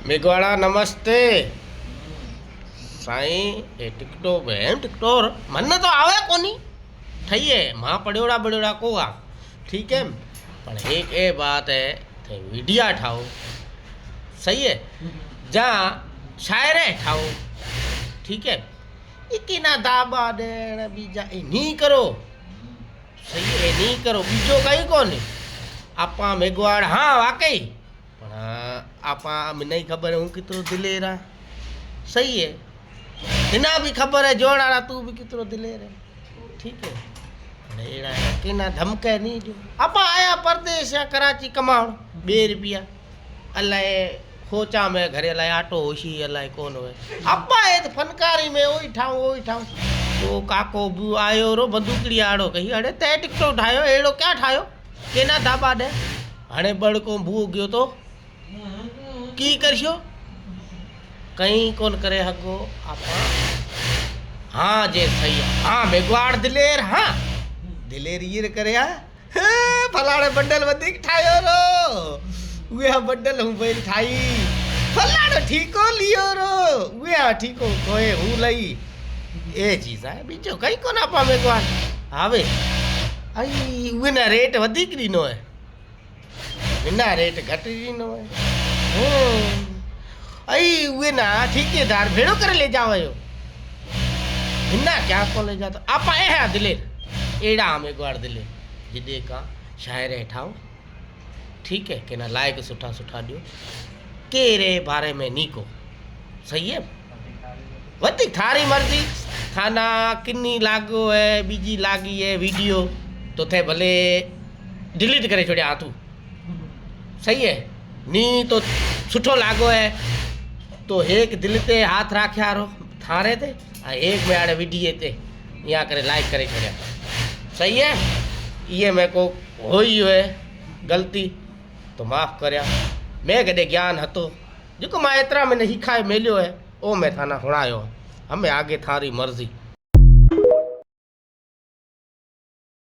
मेघवाड़ा नमस्ते साईं ए टिकटो भेण टिकटोर मन तो आवे कोनी ठईए मां पड़ोड़ा बड़ोड़ा को आ ठीक है पर एक ए बात है थे वीडिया ठाओ सही है जा शायरे ठाओ ठीक है इकी ना दाबा देण बीजा ए नी करो सही है नी करो बीजो कई कोनी आपा मेघवाड़ हाँ वाकई पर आपा नहीं खबर हूँ कितरो दिलेर है सही है हिना भी खबर है जोड़ा तू भी कितरो दिलेर है ठीक है एड़ा कि ना धमके नहीं जो आपा आया परदेश या कराची कमाण 2 रुपया अलाए खोचा में घरे अलाए आटो होशी अलाए कौन हुए आपा है तो फनकारी में वही ठाऊं तो काको बू आयो रो बंदूकड़ी आड़ो कही अड़े ते टिकटो ठायो एड़ो क्या ठायो केना दाबा दे हणे बड़ को भू गयो तो की करशो कहीं कौन करे हगो आपा हाँ जे सही हाँ मेघवाड़ दिलेर हाँ दिलेर ये करे फलाणे बंडल वधिक ठायो रो उहे बंडल हूं भई ठाई फलाणो ठीको लियो रो उहे ठीको कोए हूं लई ए चीज है बीजो कई कोन आपा मेघवाड़ आवे आई उहे ना रेट वधिक ॾिनो है बिना रेट घट ॾिनो है आई उहे ना ठेकेदार भेड़ो करे ले जाओ यो हिना क्या को ले जातो आपा ए दिलेर एड़ा मेघवाड़ दिलेर जिदे का शायर ठाओ ठीक है के ना लायक सुठा सुठा दियो केरे बारे में नी को सही है वती थारी मर्जी थाना किन्नी लागो है बीजी लागी है वीडियो तो थे भले डिलीट करे छोड़िया तू सही है नी तो सुठो लागो है तो एक दिल ते हाथ राख्या रो थारे ते एक में आड़े वीडियो ते यहाँ करे लाइक करे छोड़िया सही है ये मैं को होई है गलती तो माफ़ करया मैं कदे ज्ञान हतो जो मैं इतना मैंने हिखाए मेलियो है ओ मैं थाना हुणायो हमें आगे थारी मर्जी।